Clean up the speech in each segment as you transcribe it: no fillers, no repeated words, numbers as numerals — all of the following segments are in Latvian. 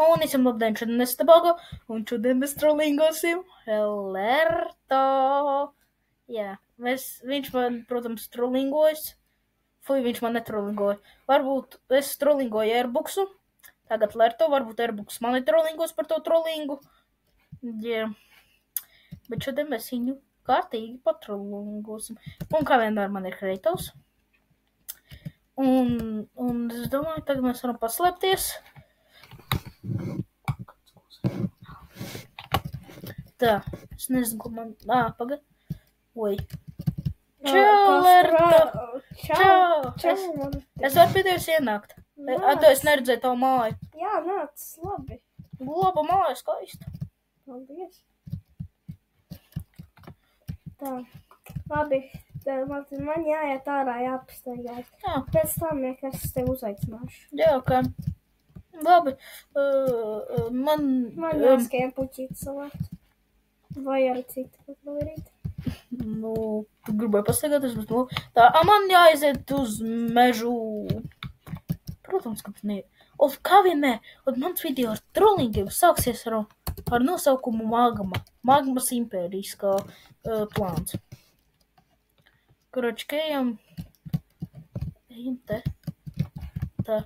Un visiem labdien, šodien es Tabago, un šodien mēs trollingosim Lerto. Jā, viņš man, protams, trollingojas. Viņš man netrollingoja. Varbūt es trollingoju Airbooksu, tagad Lerto, varbūt Airbooks mani trollingos par to trollingu. Jā, bet šodien mēs viņu kārtīgi patrollingosim. Un kā vienmēr man ir Kratos. Un es domāju, tagad mēs varam paslēpties. Tā, es nezinu, ko man... Pagad. Oi. Čau, Lerto! Čau! Es varu pie tevis ienākt. Tu es neredzēju tavu māju. Jā, nāc, labi. Laba māja, skaista. Paldies. Tā, labi. Man jāiet ārā, jāpastaigāt. Jā. Pēc tam, ja es tevi uzaicināšu. Jā, kā. Labi. Man jāskrien puķīt salāt. Vai arī citu, ko darīt. Tu gribēji pastaigāties, bet tā, man jāaiziet uz mežu. Protams, ka tu ne. Kā vienmēr, mans video ar trollingiem sāksies ar nosaukumu Magma. Magmas impērijas kā plāns. Koroči, ka ejam te. Tā.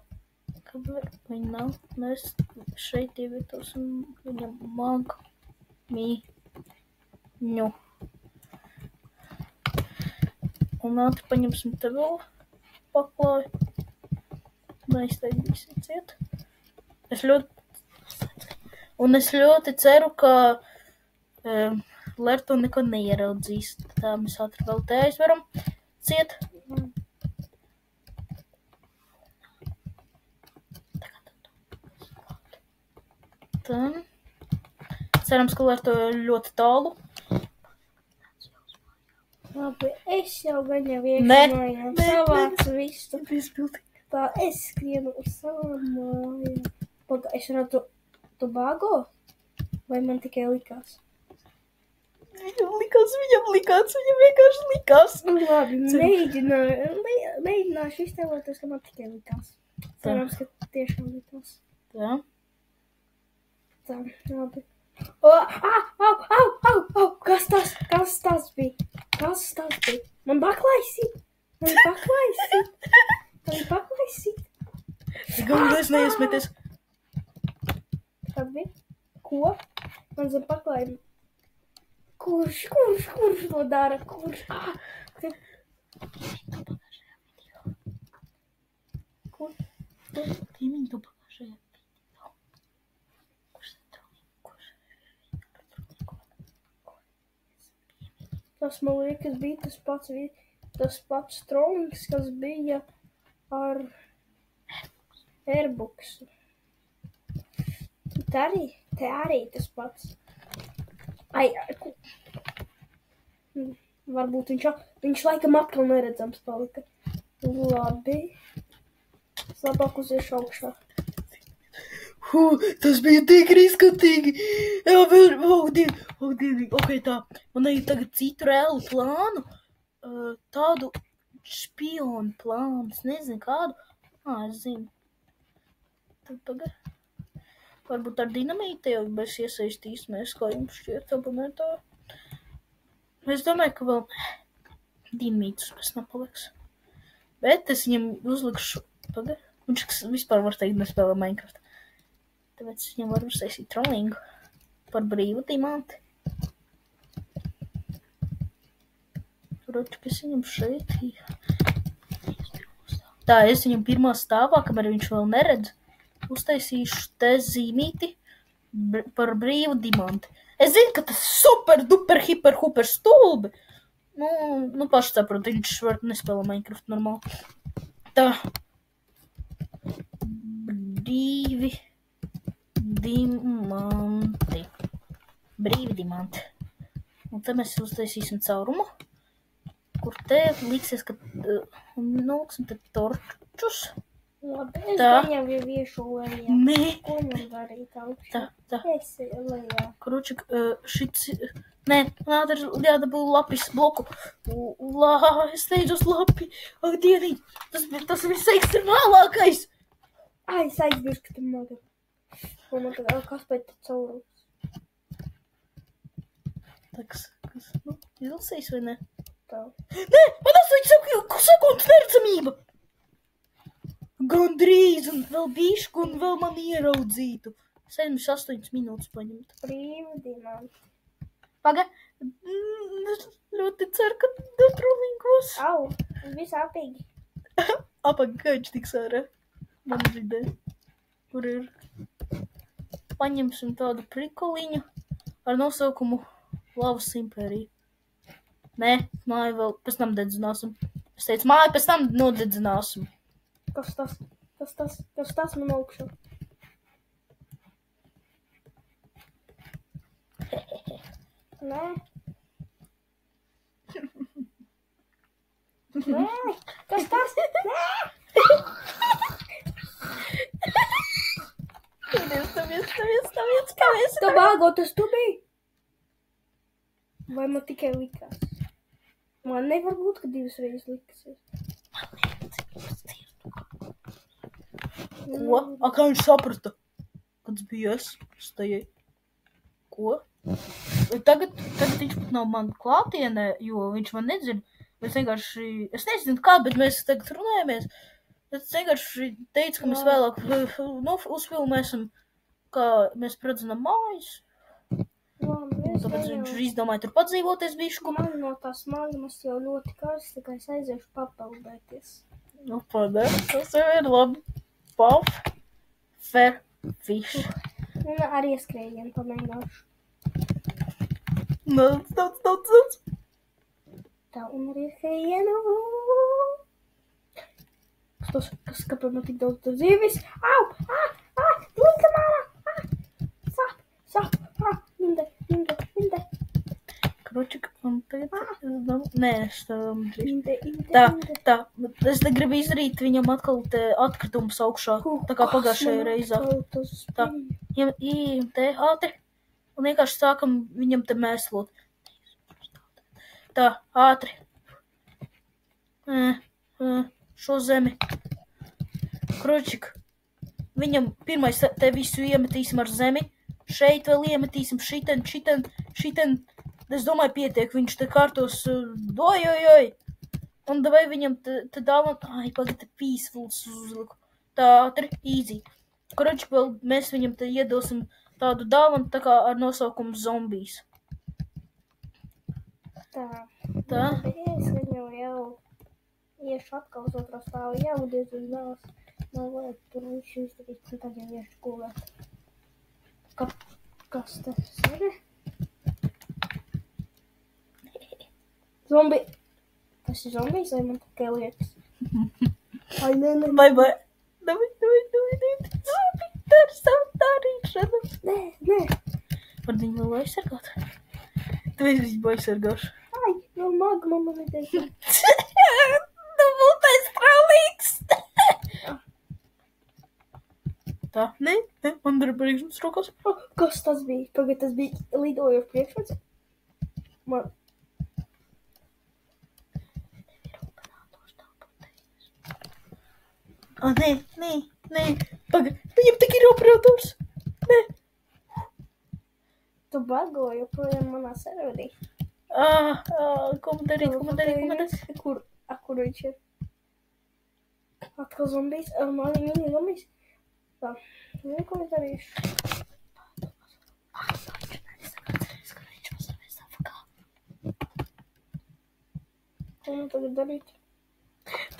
Kāpēc viņi nav? Mēs šeit ievietosim viņam Magmiņu. Un ātri paņemsim te vēl paklāju. Neiztaidīsim ciet. Es ļoti ceru, ka Lerto neko neieraudzīs. Tā mēs ātri vēl te aizveram ciet. Tā. Cerams, ka Lerto ļoti tālu. Labi, es jau gan jau iekšmājām. Savāc visu. Tā, es skrienu uz savu māju. Es redzu Tobago? Vai man tikai likās? Viņam vienkārši likās. Labi, mēģināšu iztēloties, ka man tikai likās. Cerams, ka tiešām likās. Tā. Tā, labi. Au! Kas tas bija? Man baklaisi. Galvenais neiesmieties. Kad bija? Ko? Man zem paklājuma. Kurš to dara? Kurš? Kur? Viņi to pagājušajā video. Tas, man liekas, bija tas pats trollings, kas bija ar Airbooksu. Te arī tas pats. Varbūt viņš laikam atkal neredzams palika. Labi. Es labāk uziešu augšā. Tas bija tik riskantīgi. Jā, Dievīgi. Ok, tā. Man ir tagad citu reālu plānu. Tādu špionu plānu. Es nezinu kādu. Es zinu. Tad pagad. Varbūt ar dinamīti jau mēs iesaistīsimies, kā jums šķiet abonētā. Es domāju, ka vēl dinamītus pēc nepaliks. Bet es viņam uzlikšu. Pagad. Viņš vispār var teikt nespēlē Minecraft. Tāpēc viņam var uztaisīt trollingu par brīvu dimanti. Roči, kas viņam šeit ir. Tā, es viņam pirmā stāvā, kamēr viņš vēl neredz, uztaisīšu te zīmīti par brīvu dimanti. Es zinu, ka tas super, duper, hiper, huper stulbi. Nu paši saprot, viņš var nespēlē Minecraft normāli. Tā. Brīvi dimanti. Un te mēs uztaisīsim caurumu, kur te liksies, ka noliksim te torčus. Labi, es viņam jau iešu lejā. Nē. Ko man darīt augšā? Tā. Es lejā. Kručik, šits... Nē, jādabū lapis bloku. Es teicu uz lapi. Ak, Dieviņ, tas viss ekstremālākais. Es aizmirstu, ka tu maga. Un man tagad kas pēc caurums. Kas, nu, izlasīs vai ne? Tā. Nē, man 8 sekundes neredzamība! Gandrīz, un vēl bišku, un vēl man ieraudzītu. 78 minūtes paņemt. Brīvdienām. Paga, ļoti ceru, ka netrūlīgos. Au, viss apīgi. Apaga, kā viņš tiks ārā? Man vidē. Kur ir? Paņemsim tādu prikoliņu ar nosaukumu Lavas impērija. Nē, māju vēl pēc tam dedzināsim. Es teicu, māju pēc tam nodedzināsim. Kas tas man augšā? Nē. Nē, kas tas? Nē! Kāpēc? Tobago, tas tu biji? Vai man tikai likās? Man nevar būt, ka 2 reizes likasies. Ko? A, kā viņš saprata? Kad bija es stajai. Ko? Tagad viņš pat nav man klātienē, jo viņš man nedzird. Es vienkārši, es nezinu kā, bet mēs tagad runājamies. Es vienkārši teicu, ka mēs vēlāk uzfilmēsim, kā mēs pradzinām mājas. Tāpēc viņš izdomāja tur padzīvoties bišku. Man no tās mājumas jau ļoti karsts, tikai es aiziešu papeldēties. Nu, padē, tas jau ir labi. Paf, fer, fish. Un arī skrējienu pamēģināšu. Daudz. Tā, un arī skrējienu. Kāpēc man tik daudz zivis? Au! Linkam ārā! Sāp! Linde! Kručik, un tagad nē, es tā, es te gribu izdarīt viņam atkal te atkritumus augšā, tā kā pagājušajā reizā. Tā, ejam te ātri, un vienkārši sākam viņam te mēslot. Tā, ātri. Šo zemi. Kručik, viņam pirmais te visu iemetīsim ar zemi. Šeit vēl iemetīsim šiten. Es domāju, pietiek, viņš te kārtos, ojojoj. Un vai viņam te dāvāt, pagad te peacefuls uzliku. Tā, ātri, easy. Kručik, vēl mēs viņam te iedosim tādu dāvanu, tā kā ar nosaukumu zombijs. Tā. Tā. Es viņu jau iešu atkal uz otrā stāvu, jau diezgan dāvas. Man vajag tur viņš izdarīt, un tad jau iešu gulēt. Kas tas ir? Zombi. Tas ir zombijs, vai man tikai liekas? Ai, nē. Vai. Davai. Zombi, tā ir savu darīšanu. Nē. Var viņu vēl aizsargāt? Tu esi viņu aizsargāšu. Ai, vēl magma man ir teikt. Tu būtais krālīgs. Tā, nē, man ir priekšmets rokās. Kas tas bija? Pagad tas bija lidojošs priekšmets? Man. Nē. Pagad, viņam tik ir operators. Nē. Tu bago joprojām manā serverī. Ko man darīt? Kur viņš ir? Atkal zombijs? Mani zombijs? Tā, ko es darīšu? Ko man tagad darīt?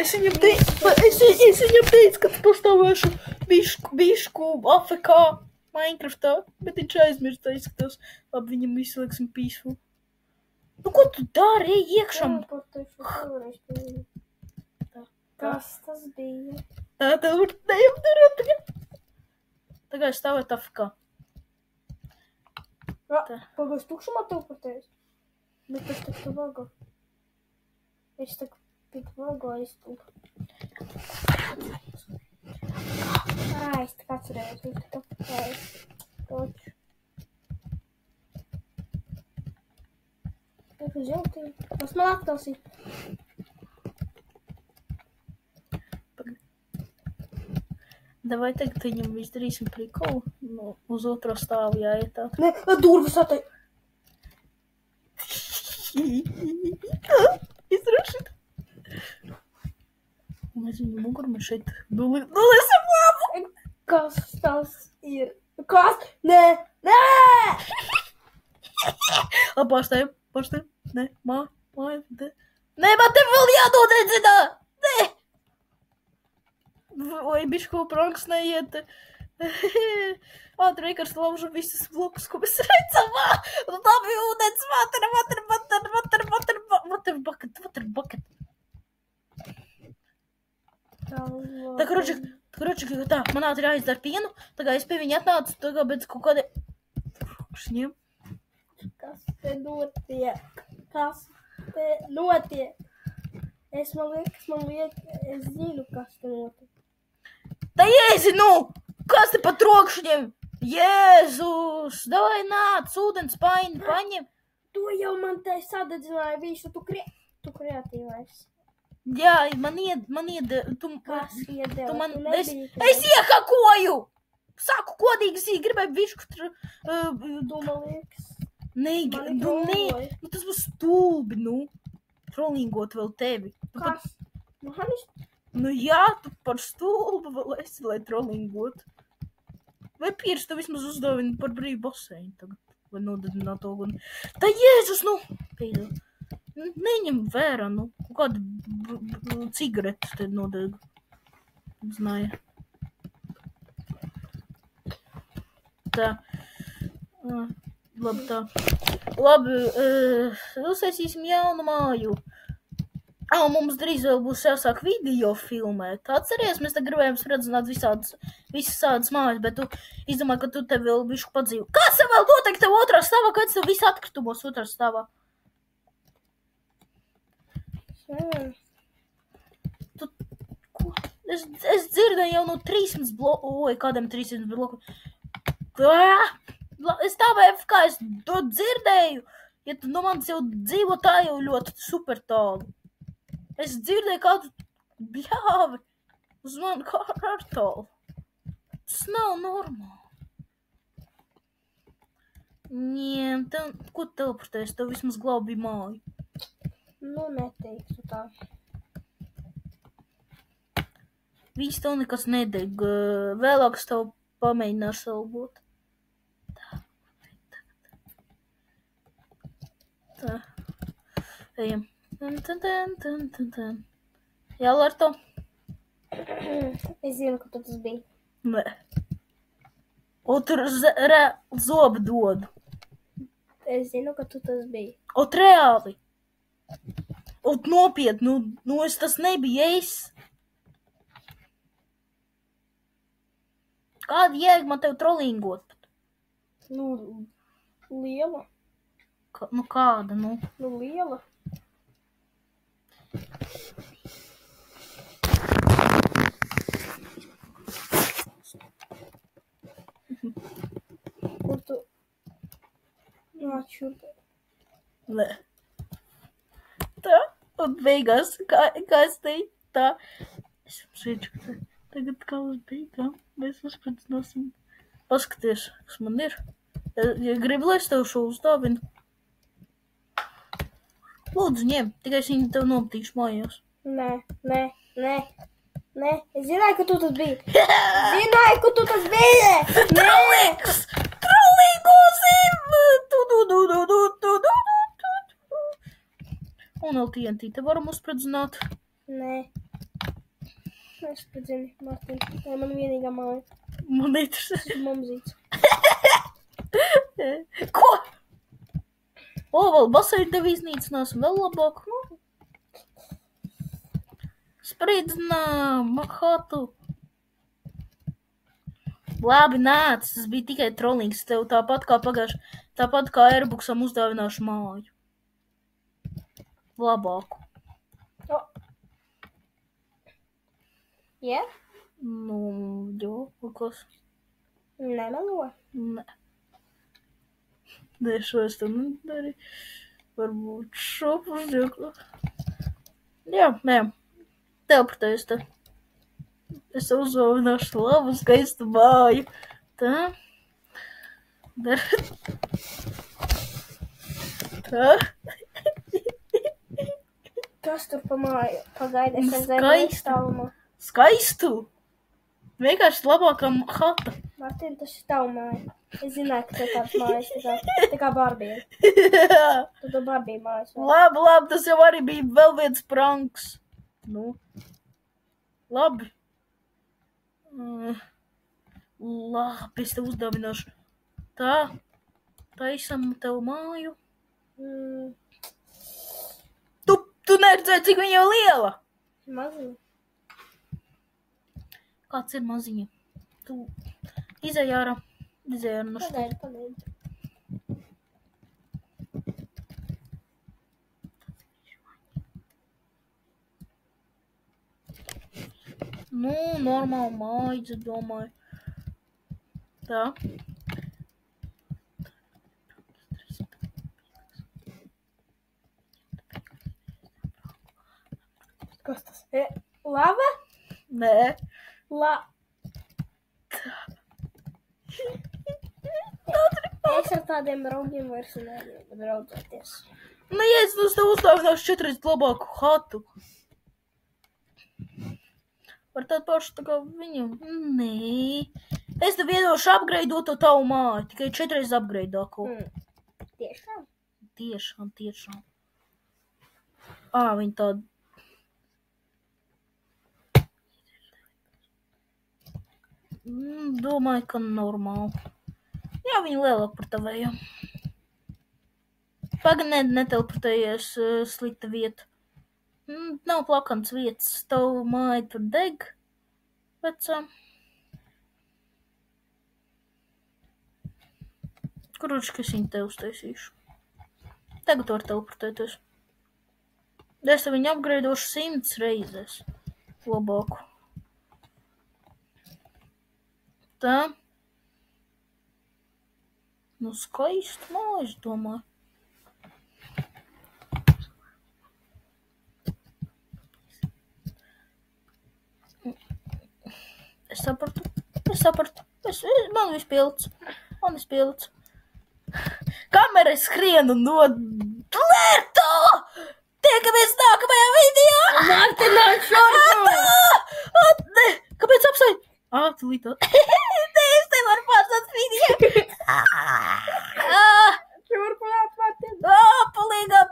Es viņam teicu, ka pastāvēšu bišku AFK Minecraftā, bet viņš aizmirst izskatās. Labi, viņam visu lieksim peaceful. Nu, ko tu dari? Ej iekšam! Kas tas bija? Tā var nejam darīt. Tagad stāvēt AFK. Pagās tukšumā teleportējas. Bet es tak tu vago. Es tak tik vago aiztūp. Es tak atcerējos. Es tak atcerējos. Toču. Es uz jautīju. Tas man atkalsīt. Davai tagad viņam izdarīsim prikolu. Uz otro stāvu jāiet tā. Nē, durvis atai. Izrašīt. Mēs viņu mugurma šeit dulēsim labu. Kas tas ir? Kas? Nē! Pārstāju. Nē, māja. Nē, man te vēl jādod, redzinā. Nē. Oi, bišķi, pranks neiet. Ātri vienkārši laužu visus blokus, ko mēs redzam. Labi, ūdens, water bucket. Tā, kroči, tā, man ātri jāizdara pienu. Tagad es pie viņa atnācu, tagad pēc kaut kādi rokšņiem. Kas te notiek? Es zinu, kas te notiek. Tā jēzi, nu! Kas te pa trokšņiem? Jēzus! Davai nāc, ūdens paņem. To jau man te sadedzināja visu, tu kreatīvais. Jā, man ied, Kas iedeva? Es iehakoju! Saku kodīgi, es gribēju višku Tu man liekas. Nē, tas būs stulbi, nu. Trollingot vēl tevi. Kas? Manis? Nu jā, tu par stulbu vēl esi, lai trollingot. Vai Pīrs tu vismaz uzdāvini par brīvu baseinu tagad? Vai nodedināt to gan? Tā Jēzus, nu! Pīdēl. Neņem vērā, nu. Kādu cigaretu te nodegu. Zināja. Tā. Labi tā. Labi, uztaisīsim jaunu māju. Mums drīz vēl būs jāsāk video filmēt. Atceries, mēs te gribējām redzināt visas mājas, bet tu izdomāji, ka tu te vēl bišku padzīvo. Kas tev vēl notiek tev otrā stāvā? Kāds tev visi atkritumos otrā stāvā? Es dzirdēju jau no 300 bloku. Oi, kādiem 300 bloku? Es tāpēc, kā es to dzirdēju, ja tu no manis jau dzīvo tā jau ļoti super tālu. Es dzirdēju kādu bļāvi uz manu kartolu. Tas nav normāli. Ņem, ko teleportēs? Tev vismaz glābi māju. Nu, neteiktu tā. Viņš tev nekas nedeg. Vēlāk es tev pamēģināšu salbot. Tā. Ejam. Jā, Larto? Es zinu, ka tu tas bija. Nē. Ot zobu dodu. Es zinu, ka tu tas bija. Ot reāli. Ot nopietni. Nu es tas nebija es. Kāda jēga man tev trollingot? Nu, liela. Nu kāda, nu? Nu, liela. Kur tu? Nāc šurp. Nē. Tā, un beigās, kā es teicu, tā. Es jums teicu, ka tagad kā uz beigām mēs uzspridzināsim. Paskaties, kas man ir. Ja gribi, lai es tev šo uzdāvinu. Lūdzu, ņem, tikai es viņu tev nometīšu mājās. Nē. Es zināju, ka tu tas biji. Trollīgosim! Un vēl TNT te varam uzspridzināt. Nē. Es spridzinu, Martin. Tā ir man vienīgā māja. Man interesē. Tas ir mamzīts. Ko? Vēl baseinu tev iznīcināsim, vēl labāk. Spridzinām, mahatu. Labi, nāc, tas bija tikai trollings. Tev tāpat kā Airbuksam uzdāvināšu māju. Labāku. Jā? Nu, jo, kas? Nemelo. Nē. Nē, šo es tev nedarīju. Varbūt šo pusdieklu. Jā, nē. Teleportējas te. Es uzvāvināšu labu, skaistu māju. Tā. Tā. Kas tur pa māju? Pagaidi, es redzēju tālumā. Skaistu? Vienkārši labākā hata. Martin, tas ir tavu māju. Es zināju, ka tev tāds mājas, tā kā Barbija. Tu to Barbija mājas. Labi, tas jau arī bija vēl viens pranks. Nu. Labi. Labi, es tev uzdāvināšu. Tā. Taisam tev māju. Tu neredzēji, cik viņa jau liela? Maziņa. Kāds ir maziņa? Tu izēj ārā no šeit. Pagaidi. Nu, normāli mājas, domāju. Tā. Kas tas ir? Lava? Nē. Es ar tādiem raugiem vairs nevaru draudzēties. Nu, ja es tev uzdāvināšu 4 labāku hatu. Par tādu pašu tā kā viņu. Nē. Es tev iedošu upgradeot to tavu māju. Tikai 4 upgradeāko. Tiešām? Tiešām. Viņa tāda. Domāju, ka normāli. Jā, viņa lielāk par tavēju. Pagaid, neteleportējies slikta vieta. Nav plakans vietas. Tavu māju tur deg. Vecā. Kuruši, ka es viņu te uztaisīšu. Tagad var teleportēties. Es te viņu upgradeošu 100 reizes. Labāku. Tā. Nu, skaistu māju, domāju. Es sapratu. Man viss pilds. Kamera skrienu no Lērto! Tiekamies nākamajā video! Martin, šortu! Kāpēc apsai? Tulītā. Es te varu pārstāt video. Turpināt, Martin.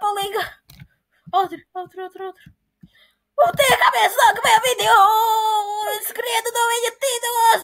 Palīgā. Ātri. Un tiekamies nākamajā video! Skrienu no viņa tīdos!